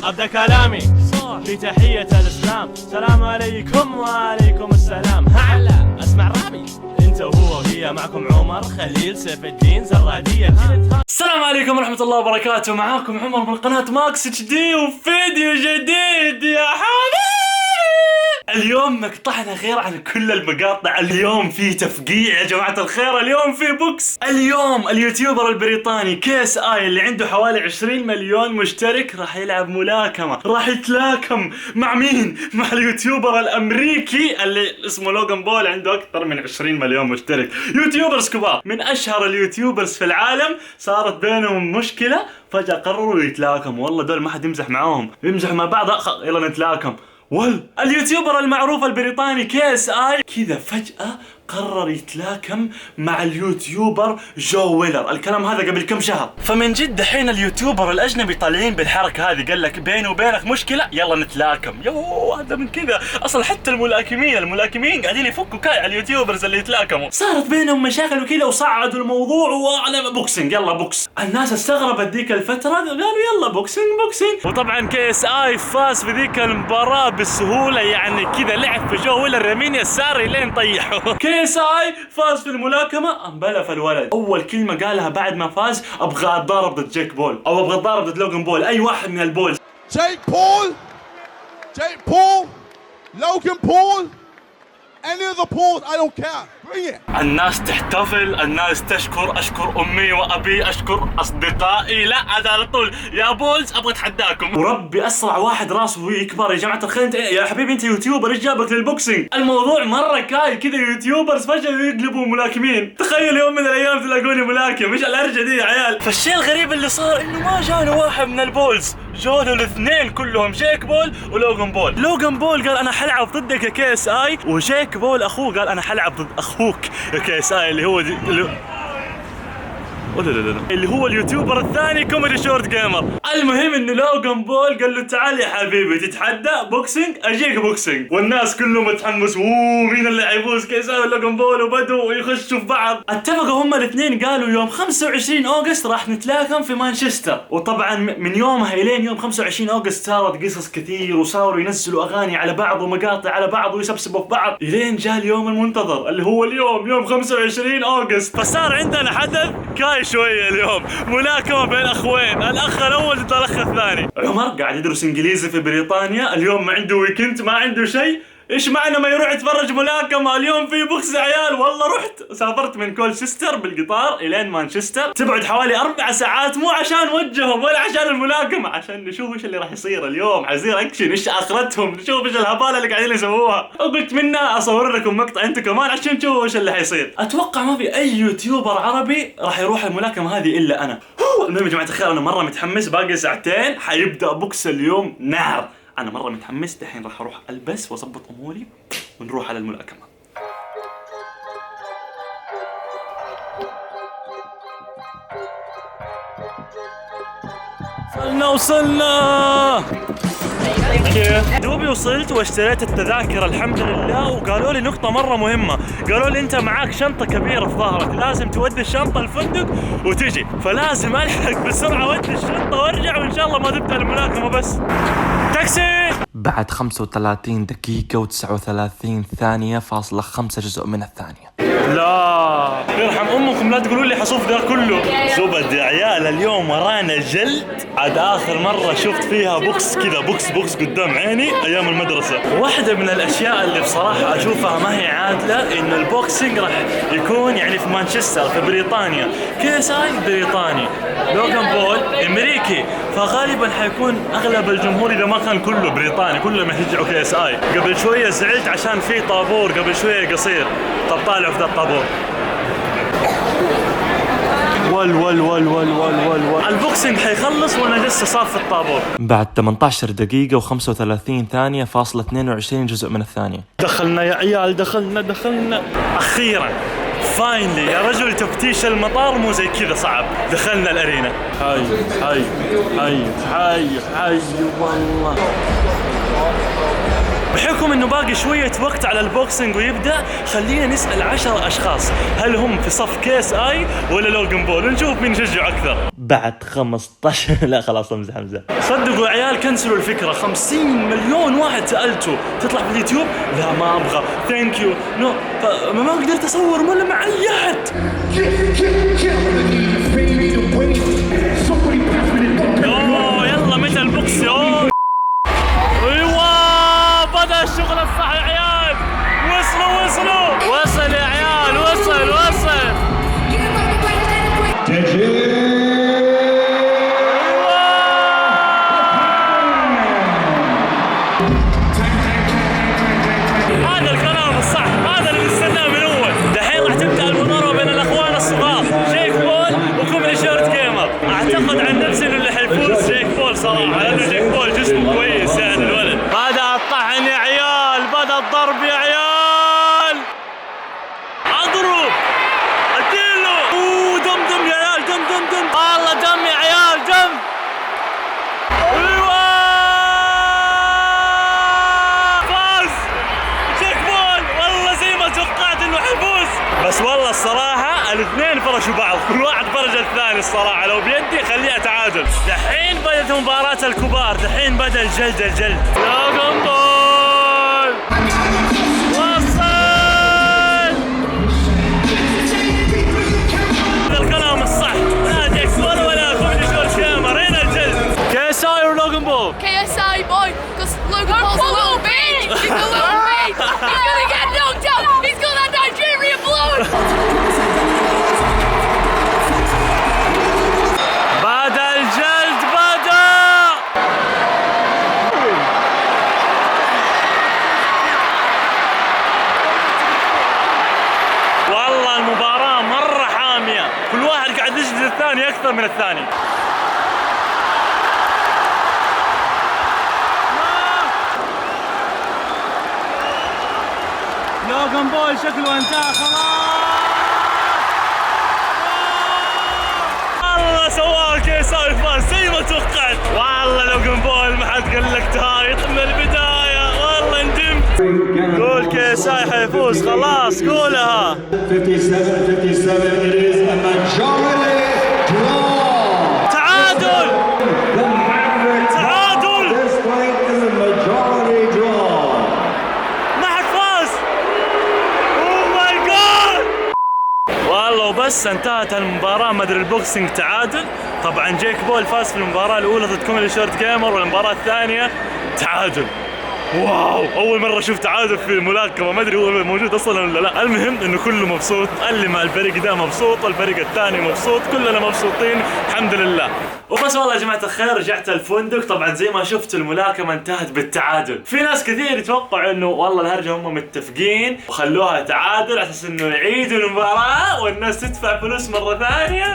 أبدأ كلامي بتحية الإسلام. السلام عليكم وعليكم السلام. هلا أسمع رامي انت وهو وهي. معكم عمر خليل سيف الدين زرادية. السلام عليكم ورحمة الله وبركاته. معاكم عمر من قناة ماكس اتش دي وفيديو جديد يا حبيبي. اليوم مقطعنا غير عن كل المقاطع. اليوم في تفقيع يا جماعة الخير. اليوم في بوكس. اليوم اليوتيوبر البريطاني كيس اي اللي عنده حوالي 20 مليون مشترك راح يلعب ملاكمة. راح يتلاكم مع مين؟ مع اليوتيوبر الامريكي اللي اسمه لوغان بول عنده اكثر من 20 مليون مشترك. يوتيوبرز كبار من اشهر اليوتيوبرز في العالم صارت بينهم مشكلة، فجأة قرروا يتلاكموا. والله دول ما حد يمزح معاهم، يمزحوا مع بعض. يلا نتلاكم. اليوتيوبر المعروف البريطاني كيس اي كذا فجأة قرر يتلاكم مع اليوتيوبر جو ويلر. الكلام هذا قبل كم شهر. فمن جد دحين اليوتيوبر الاجنبي طالعين بالحركه هذه. قال لك بيني وبينك مشكله يلا نتلاكم. يو هذا من كذا. اصلا حتى الملاكمين قاعدين يفكوا كاي على اليوتيوبرز اللي يتلاكموا. صارت بينهم مشاكل وكذا وصعدوا الموضوع وعلى بوكسينج. يلا بوكس. الناس استغربت ذيك الفتره قالوا يلا بوكسينج. وطبعا كيس اي فاز في ذيك المباراه بسهوله. يعني كذا لعب في جو ويلر يمين يسار لين طيحه. كيس اي فاز في الملاكمة. انبلف الولد. اول كلمة قالها بعد ما فاز ابغى اتضارب ضد جيك بول او ابغى اتضارب ضد لوغان بول. اي واحد من البولز. جيك بول لوغان بول any of the Pauls I don't care. Bring it. الناس تحتفل، الناس تشكر. اشكر امي وابي، اشكر اصدقائي. لا هذا على طول يا بولز ابغى اتحداكم. وربي اسرع واحد راسه يكبر. يا جماعه الخير انت يا حبيبي انت يوتيوبر ايش جابك للبوكسينج؟ الموضوع مره كاي كذا. يوتيوبرز فجاه يقلبوا ملاكمين. تخيل يوم من الايام تلاقوني ملاكم. ايش الارجه دي يا عيال؟ فالشيء الغريب اللي صار انه ما جانا واحد من البولز، جانا الاثنين كلهم جيك بول ولوغان بول. لوغان بول قال انا حلعب ضدك يا كيس اي، وجيك بول اخوه قال انا حلعب ضد اخوك يا كيس اي اللي هو اليوتيوبر الثاني كوميدي شورت جيمر. المهم انه لوغان بول قال له تعال يا حبيبي تتحدى بوكسينج اجيك بوكسينج. والناس كلهم متحمس مين اللي حيفوز كيس اي ولوغان بول، وبدوا يخشوا في بعض. اتفقوا هم الاثنين قالوا يوم 25 اوغست راح نتلاكم في مانشستر. وطبعا من يومها الين يوم 25 اوغست صارت قصص كثير وصاروا ينزلوا اغاني على بعض ومقاطع على بعض ويسبسبوا في بعض الين جاء اليوم المنتظر اللي هو اليوم يوم 25 اوغست. فصار عندنا حدث كاي شويه اليوم. ملاكمه بين اخوين، الاخ الاول ضد الاخ الثاني. عمر قاعد يدرس انجليزي في بريطانيا. اليوم ما عنده ويكند، ما عنده شيء. ايش معنى ما يروح يتفرج ملاكمه؟ اليوم في بوكس يا عيال. والله رحت سافرت من كولشستر بالقطار الين مانشستر. تبعد حوالي 4 ساعات. مو عشان وجههم ولا عشان الملاكمه، عشان نشوف ايش اللي راح يصير اليوم. حيصير اكشن. ايش اخرتهم، نشوف ايش الهباله اللي قاعدين يسووها. وقلت منها اصور لكم مقطع انتم كمان عشان تشوفوا ايش اللي حيصير. اتوقع ما في اي يوتيوبر عربي راح يروح الملاكمه هذه الا انا. المهم يا جماعه الخير انا مره متحمس. باقي ساعتين حيبدا بوكس اليوم نار. أنا مرة متحمس. دحين راح أروح ألبس وأضبط أموري ونروح على الملاكمة. وصلنا دوبي وصلت واشتريت التذاكر الحمد لله. وقالوا لي نقطة مرة مهمة. قالوا لي أنت معاك شنطة كبيرة في ظهرك، لازم تودي الشنطة الفندق وتجي. فلازم ألحق بسرعة ودي الشنطة وارجع، وإن شاء الله ما تبدأ الملاكمة. بس تاكسي. بعد 35 دقيقة و39 ثانية فاصلة 5 جزء من الثانية. لا يرحم امكم لا تقولوا لي حصوف ذا كله. زبد يا عيال اليوم ورانا جلد. عاد اخر مرة شفت فيها بوكس كذا بوكس قدام عيني ايام المدرسة. واحدة من الاشياء اللي بصراحة اشوفها ما هي عادلة انه البوكسينج راح يكون يعني في مانشستر في بريطانيا. كيس اي بريطاني، لوغان بول امريكي، فغالبا حيكون اغلب الجمهور اذا ما كان كله بريطاني كلهم يشجعوا كيس اي. قبل شوية زعلت عشان في طابور قبل شوية قصير. طب طالعوا في ذا الطابور. البوكسينج حيخلص وانا لسه صاف في الطابور. بعد 18 دقيقة و35 ثانية فاصلة 22 جزء من الثانية. دخلنا يا عيال دخلنا اخيرا فاينلي يا رجل. تفتيش المطار مو زي كذا صعب. دخلنا الارينا. هاي والله بحكم انه باقي شوية وقت على البوكسينج ويبدأ، خلينا نسأل 10 اشخاص هل هم في صف KSI ولا لوغان بول، ونشوف مين يشجع اكثر. بعد 15 لا خلاص امزح. صدقوا يا عيال كنسلوا الفكرة. 50 مليون واحد سألته تطلع في اليوتيوب، لا ما ابغى ثانك يو نو، ما قدرت اصور ولا مع اي احد. يلا متى البوكس؟ ايوه بدأ الشغل الصح يا عيال. وصل يا عيال، وصل هذا الكلام الصح، هذا اللي نستناه من اول. دحين راح تبدا المناوره بين الاخوان الصغار جيك بول وكوميدي شورت جيمر. اعتقد عن نفسي انه اللي حيفوز جيك بول صراحه، لانه جيك بول جسمه كويس يعني الولد. بدا الطحن يا عيال، بدا الضرب يا عيال. اضرب اديله. دم يا عيال، دم والله دم يا عيال، دم. ايوه فاز جيك بول. والله زي ما توقعت انه حيفوز، بس والله الصراحه الاثنين فرشوا بعض، كل واحد فرج الثاني. الصراحه لو بيدي خليها تعادل. دحين بدت مباراه الكبار، دحين بدا الجلد. لوغان بول وصل. الكلام الصح، لا جيك بول ولا كوميدي شورت جيمر. هنا الجلد. KSI or Logan Paul? KSI boy, because Logan Paul's a little bitch. He's a little bitch. He's gonna get knocked out. He's got that Nigerian blood. بدا الجلد، بدا. والله المباراة مرة حامية، كل واحد قاعد يجلد الثاني أكثر من الثاني. لوغان بول شكله انتهى خلاص. والله سواها KSI فاز زي ما توقعت. والله لوغان بول ما حد قال لك تهايط من البداية، والله ندمت. قول KSI حيفوز خلاص، قولها. 57 it is a majority draw. تعادل. This fight is a majority draw. ما حد فاز. اوه ماي جاد. والله وبس انتهت المباراة. ما ادري البوكسينج تعادل. طبعا جيك بول فاز في المباراة الأولى ضد كوميدي شورت جيمر، والمباراة الثانية تعادل. واو، اول مره اشوف تعادل في الملاكمه، ما ادري هو موجود اصلا ولا لا. المهم انه كله مبسوط، اللي مع الفريق ده مبسوط، الفريق الثاني مبسوط، كلنا مبسوطين الحمد لله. وبس والله يا جماعه الخير رجعت الفندق. طبعا زي ما شفتوا الملاكمه انتهت بالتعادل. في ناس كثير يتوقعوا انه والله الهرجه هم متفقين وخلوها تعادل على اساس انه يعيدوا المباراه والناس تدفع فلوس مره ثانيه.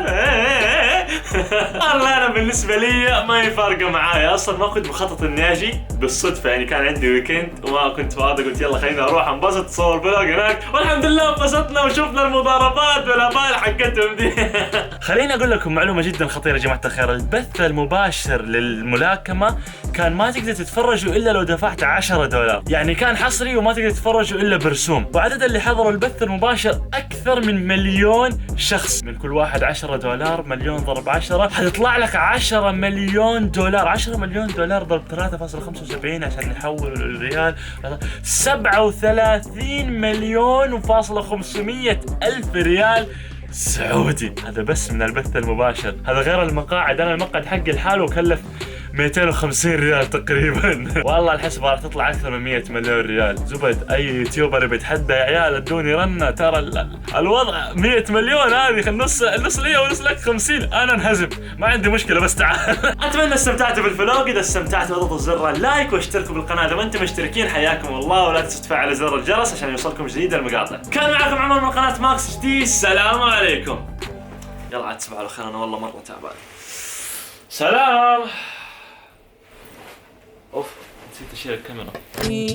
والله انا بالنسبه لي ما هي فارقه معايا اصلا. ما كنت مخطط اني اجي بالصدفه، يعني كان عندي ويكند وما كنت فاضي، قلت يلا خليني اروح انبسط اصور فلوق هناك، والحمد لله انبسطنا وشفنا المضاربات والابال حقتهم دي. خليني اقول لكم معلومه جدا خطيره يا جماعه الخير. البث المباشر للملاكمه كان ما تقدر تتفرجوا الا لو دفعت $10، يعني كان حصري وما تقدر تتفرجوا الا برسوم. وعدد اللي حضروا البث المباشر اكثر من 1,000,000 شخص. من كل واحد $10، مليون ضرب 10 حتطلع لك $10 مليون. $10 مليون ضرب 3.75 عشان نحول للريال 37,500,000 ريال سعودي. هذا بس من البث المباشر، هذا غير المقاعد. انا المقعد حقي الحاله وكلف 250 ريال تقريبا. والله الحسبه راح تطلع اكثر من 100 مليون ريال. زبد اي يوتيوبر بيتحدى يا عيال ادوني رنه، ترى الوضع 100 مليون هذه النص لي ونص لك 50. انا انهزم ما عندي مشكله، بس تعال. اتمنى استمتعتوا بالفلوق. اذا استمتعتوا اضغطوا زر اللايك واشتركوا بالقناه اذا ما انتم مشتركين، حياكم الله. ولا تنسوا تفعلوا زر الجرس عشان يوصلكم جديد المقاطع. كان معكم عمر من قناه ماكس HD. السلام عليكم. يلا عاد تصبحوا على خير، انا والله مره تعبان. سلام. اوف نسيت اشيل الكاميرا.